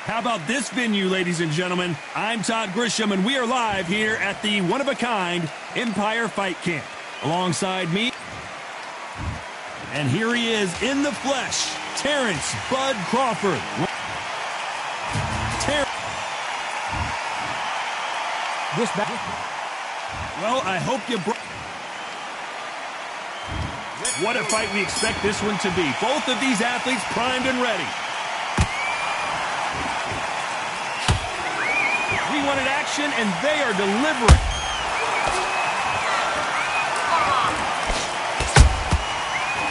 How about this venue, ladies and gentlemen? I'm Todd Grisham, and we are live here at the one-of-a-kind Empire Fight Camp. Alongside me, and here he is in the flesh, Terrence Bud Crawford. Well, I hope you What a fight we expect this one to be. Both of these athletes primed and ready. We wanted action, and they are delivering.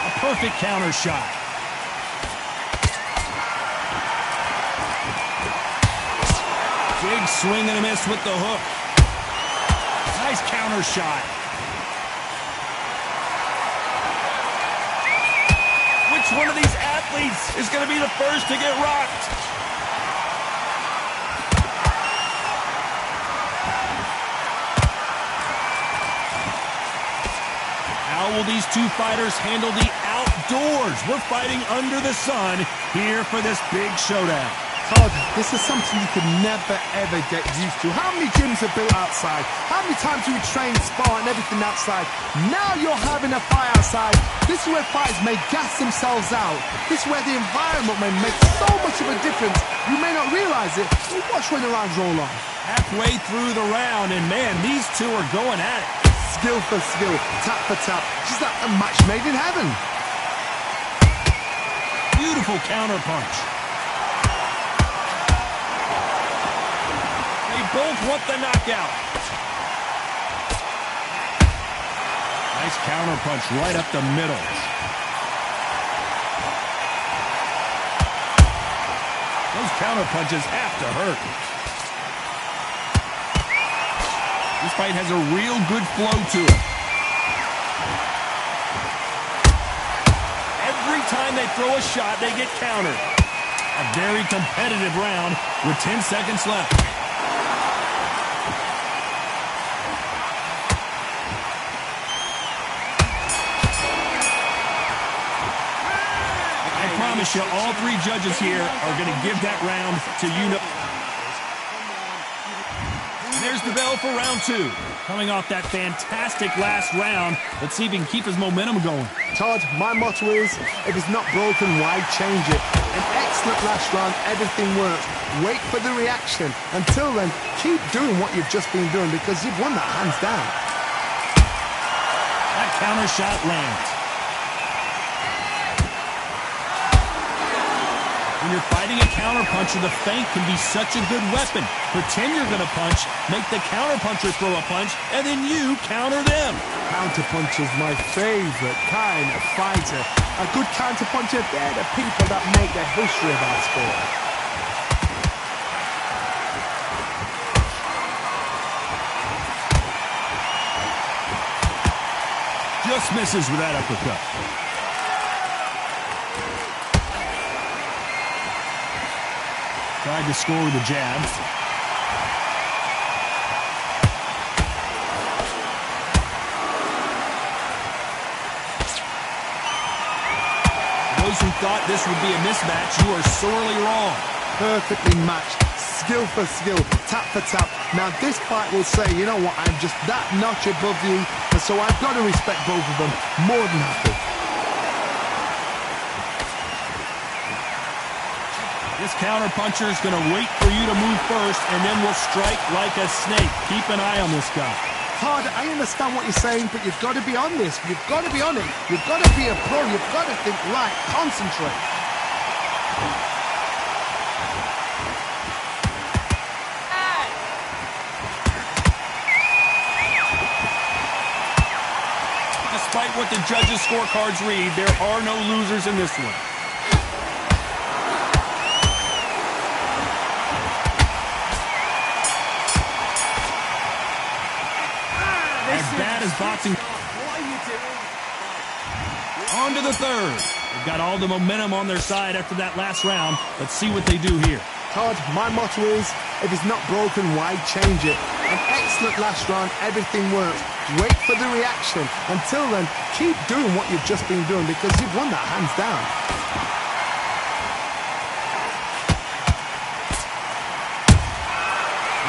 A perfect counter shot. Big swing and a miss with the hook. Nice counter shot. Which one of these athletes is going to be the first to get rocked? How will these two fighters handle the outdoors? We're fighting under the sun here for this big showdown. Todd, this is something you could never, ever get used to. How many gyms are built outside? How many times do we train, spar, and everything outside? Now you're having a fight outside. This is where fighters may gas themselves out. This is where the environment may make so much of a difference. You may not realize it, but watch when the rounds roll on. Halfway through the round, and man, these two are going at it. Skill for skill, tap for tap. Just like a match made in heaven. Beautiful counter punch. Both want the knockout. Nice counter punch right up the middle. Those counter punches have to hurt. This fight has a real good flow to it. Every time they throw a shot, they get countered. A very competitive round with 10 seconds left. I promise you, all three judges here are going to give that round to There's the bell for round two. Coming off that fantastic last round, let's see if he can keep his momentum going. Todd, my motto is, if it's not broken, why change it? An excellent last round, everything works. Wait for the reaction. Until then, keep doing what you've just been doing because you've won that hands down. That counter shot lands. When you're fighting a counterpuncher, the feint can be such a good weapon. Pretend you're going to punch, make the counterpuncher throw a punch, and then you counter them. Counterpuncher's my favorite kind of fighter. A good counterpuncher, they're the people that make the history of our sport. Just misses with that uppercut. Tried to score with a jab. Those who thought this would be a mismatch, you are sorely wrong. Perfectly matched, skill for skill, tap for tap. Now this fight will say, you know what, I'm just that notch above you, and so I've got to respect both of them more than happy. This counterpuncher is going to wait for you to move first, and then will strike like a snake. Keep an eye on this guy. Todd, I understand what you're saying, but you've got to be on this. You've got to be on it. You've got to be a pro. You've got to think right. Concentrate. Despite what the judges' scorecards read, there are no losers in this one. Bad as boxing. On to the third. They've got all the momentum on their side after that last round. Let's see what they do here. Todd, my motto is, if it's not broken, why change it? An excellent last round, everything works. Wait for the reaction. Until then, keep doing what you've just been doing because you've won that hands down.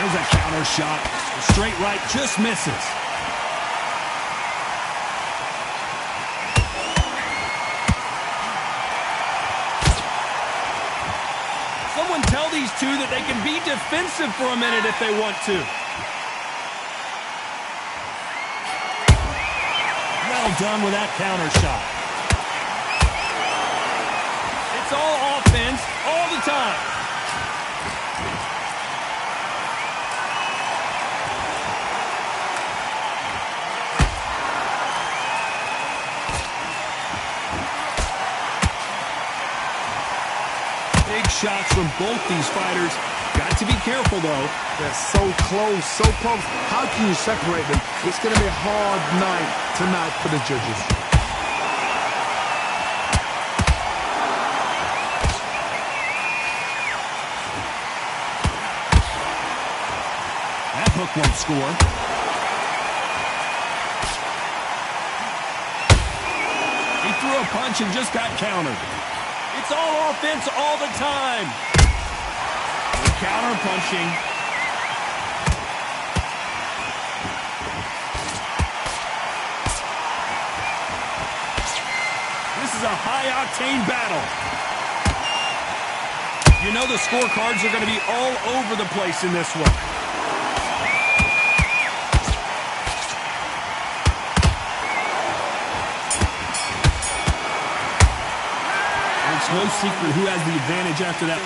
There's a counter shot. The straight right just misses. Someone tell these two that they can be defensive for a minute if they want to. Well done with that counter shot. It's all offense all the time. Big shots from both these fighters. Got to be careful, though. They're so close, so close. How can you separate them? It's going to be a hard night tonight for the judges. That hook won't score. He threw a punch and just got countered. It's all offense all the time. Counter punching. This is a high-octane battle. You know the scorecards are going to be all over the place in this one. It's no secret who has the advantage after that.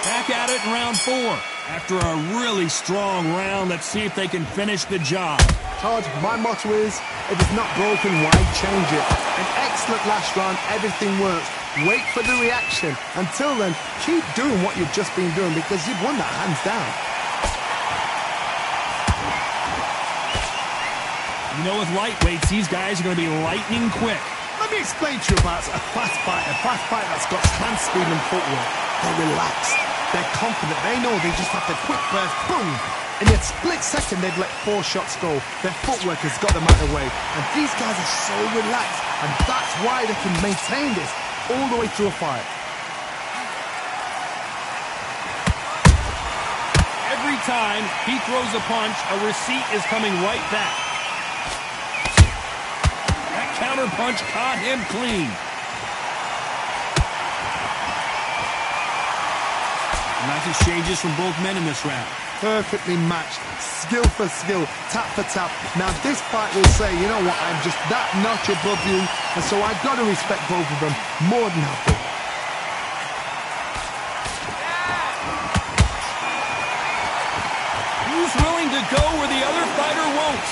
Back at it in round 4. After a really strong round, let's see if they can finish the job. Todd, my motto is, if it's not broken, why change it? An excellent last round, everything works. Wait for the reaction. Until then, keep doing what you've just been doing because you've won that hands down. You know, with lightweights, these guys are going to be lightning quick. Let me explain to you about a fast fight that's got stand speed and footwork. They're relaxed. They're confident. They know they just have to quick burst, boom. In a split second, they've let 4 shots go. Their footwork has got them out of the way. And these guys are so relaxed. And that's why they can maintain this all the way through a fight. Every time he throws a punch, a receipt is coming right back. That counter punch caught him clean. Nice exchanges from both men in this round. Perfectly matched, skill for skill, tap for tap. Now this fight will say, you know what, I'm just that notch above you, and so I've got to respect both of them more than happy. Who's willing to go where the other fighter won't?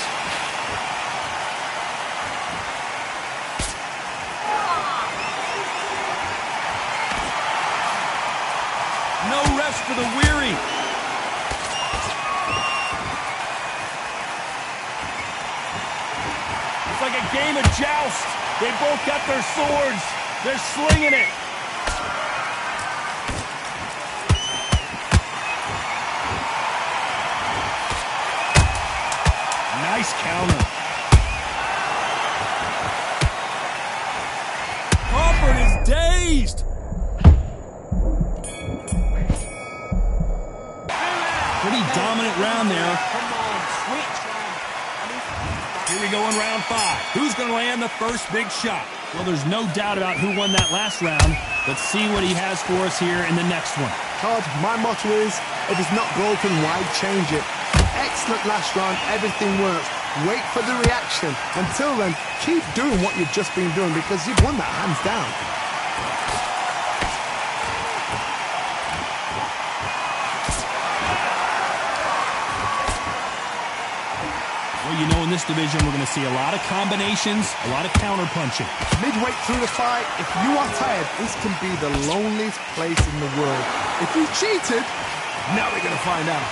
No rest for the weary. It's like a game of joust. They both got their swords. They're slinging it. Nice counter. Crawford is dazed. Pretty dominant round there. Here we go in round 5. Who's going to land the first big shot? Well, there's no doubt about who won that last round. Let's see what he has for us here in the next one. Todd, my motto is, if it's not broken, why change it? An excellent last round, everything works. Wait for the reaction. Until then, keep doing what you've just been doing because you've won that hands down. Well, you know, in this division, we're going to see a lot of combinations, a lot of counter-punching. Midway through the fight, if you are tired, this can be the loneliest place in the world. If you cheated, now we're going to find out.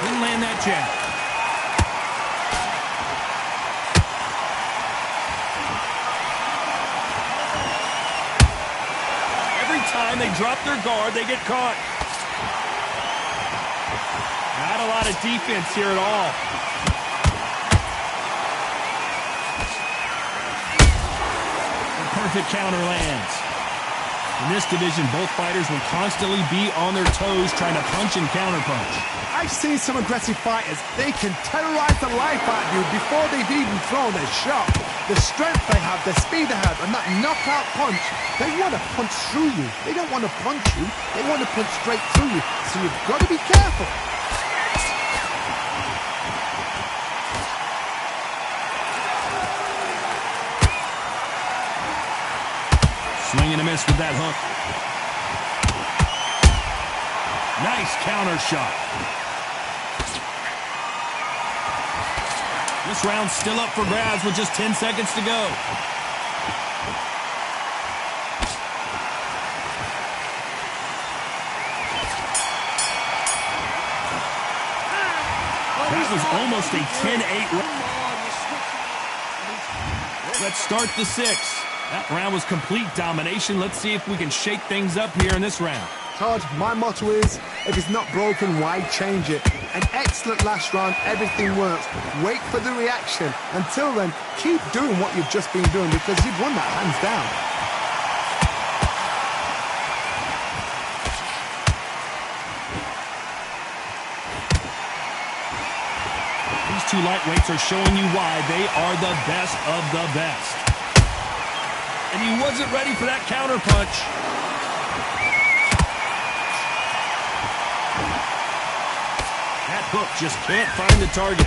Didn't land that jab. Every time they drop their guard, they get caught. Not a lot of defense here at all. The perfect counter lands. In this division, both fighters will constantly be on their toes trying to punch and counterpunch. I've seen some aggressive fighters. They can terrorize the life out of you before they've even thrown a shot. The strength they have, the speed they have, and that knockout punch, they want to punch through you. They don't want to punch you. They want to punch straight through you. So you've got to be careful. Swing and a miss with that hook. Nice counter shot. This round's still up for grabs with just 10 seconds to go. That was almost a 10-8 round. Let's start the sixth. That round was complete domination. Let's see if we can shake things up here in this round. Todd, my motto is, if it's not broken, why change it? An excellent last round, everything works. Wait for the reaction. Until then, keep doing what you've just been doing because you've won that hands down. These two lightweights are showing you why they are the best of the best. And he wasn't ready for that counter punch. That hook just can't find the target.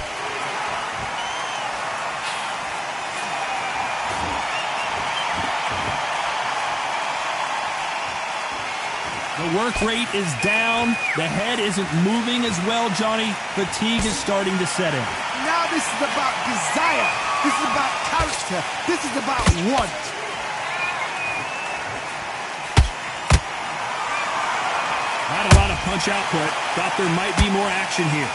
The work rate is down. The head isn't moving as well, Johnny. Fatigue is starting to set in. Now this is about desire. This is about character. This is about want. Not a lot of punch output. Thought there might be more action here.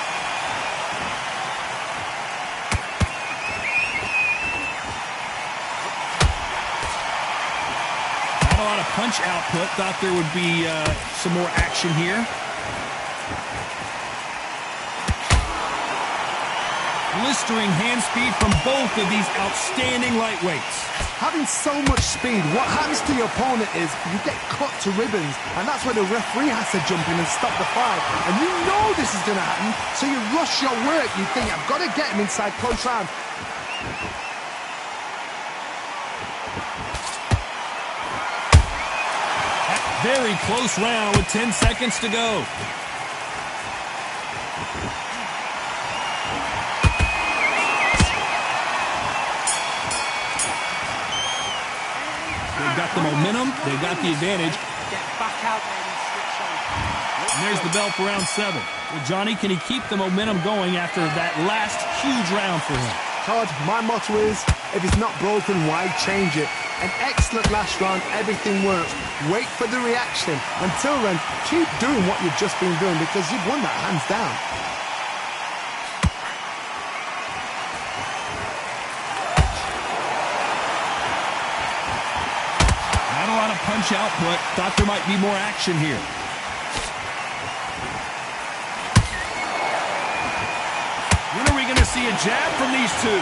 Not a lot of punch output. Thought there would be some more action here. Blistering hand speed from both of these outstanding lightweights. Having so much speed, what happens to your opponent is you get cut to ribbons, and that's where the referee has to jump in and stop the fight. And you know this is going to happen, so you rush your work. You think, I've got to get him inside close round. Very close round with 10 seconds to go. They've got the momentum. They've got the advantage. Get back out there and switch on. And there's the bell for round 7. Well, Johnny, can he keep the momentum going after that last huge round for him? Todd, my motto is, if it's not broken, why change it? An excellent last round, everything works. Wait for the reaction. Until then, keep doing what you've just been doing because you've won that hands down. Not a lot of punch output. Thought there might be more action here. When are we going to see a jab from these two?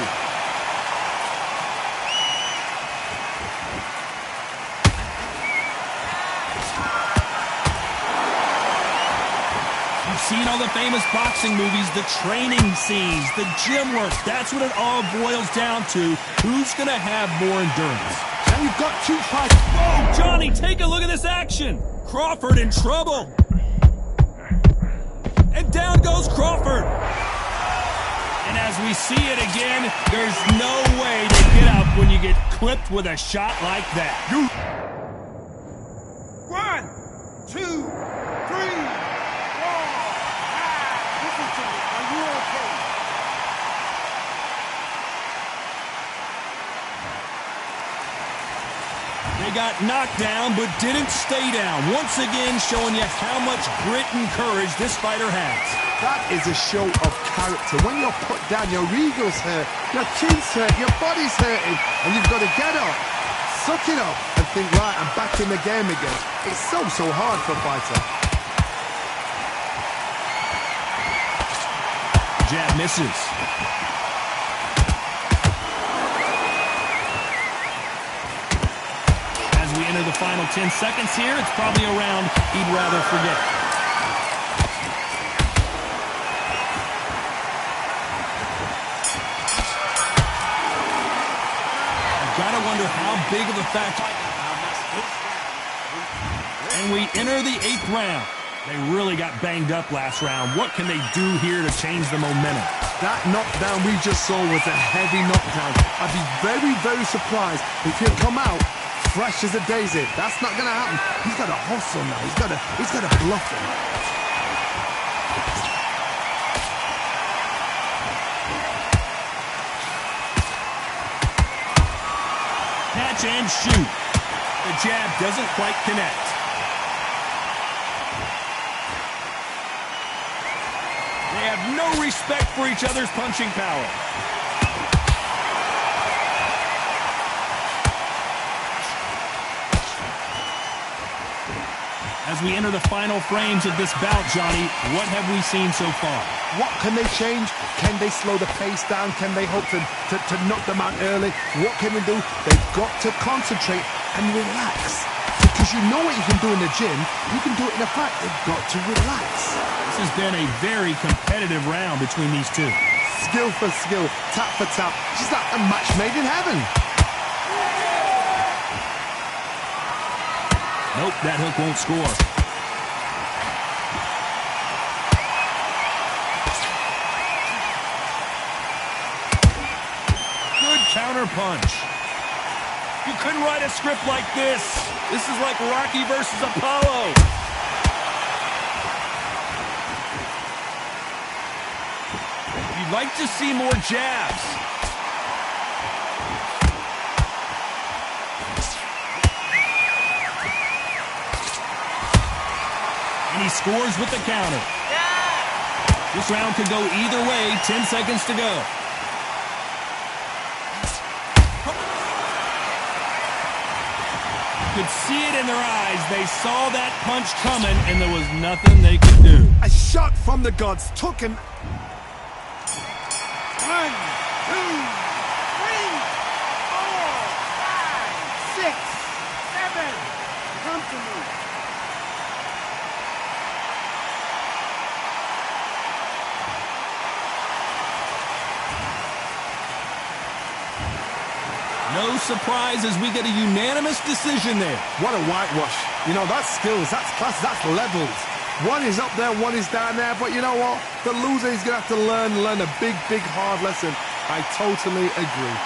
You've seen all the famous boxing movies, the training scenes, the gym work. That's what it all boils down to. Who's going to have more endurance? And you've got 2 fights. Whoa, Johnny, take a look at this action. Crawford in trouble. And down goes Crawford. And as we see it again, there's no way to get up when you get clipped with a shot like that. 1, 2, 3, 4, 5. Listen to me. Are you okay? They got knocked down, but didn't stay down. Once again, showing you how much grit and courage this fighter has. That is a show of character. When you're put down, your ego's hurt, your chin's hurt, your body's hurting, and you've got to get up, suck it up, and think, right, I'm back in the game again. It's so hard for a fighter. Jab misses. final 10 seconds here. It's probably a round he'd rather forget. I've got to wonder how big of a factor. And we enter the 8th round. They really got banged up last round. What can they do here to change the momentum? That knockdown we just saw was a heavy knockdown. I'd be very, very surprised if he'd come out fresh as a daisy. That's not going to happen. He's got to hustle now. He's got to bluff him. Catch and shoot. The jab doesn't quite connect. They have no respect for each other's punching power. As we enter the final frames of this bout, Johnny, what have we seen so far? What can they change? Can they slow the pace down? Can they hope to knock them out early? What can they do? They've got to concentrate and relax. Because you know what you can do in the gym, you can do it in a fight. They've got to relax. This has been a very competitive round between these two. Skill for skill, tap for tap. Just like a match made in heaven. Nope, that hook won't score. Good counter punch. You couldn't write a script like this. This is like Rocky versus Apollo. You'd like to see more jabs. And he scores with the counter. This round could go either way. 10 seconds to go. You could see it in their eyes. They saw that punch coming, and there was nothing they could do. A shot from the gods took him. 1, 2, 3, 4, 5, 6, 7. Come to me. No surprise as we get a unanimous decision there. What a whitewash. You know, that's skills, that's class, that's levels. One is up there, one is down there, but you know what? The loser is going to have to learn a big, big, hard lesson. I totally agree.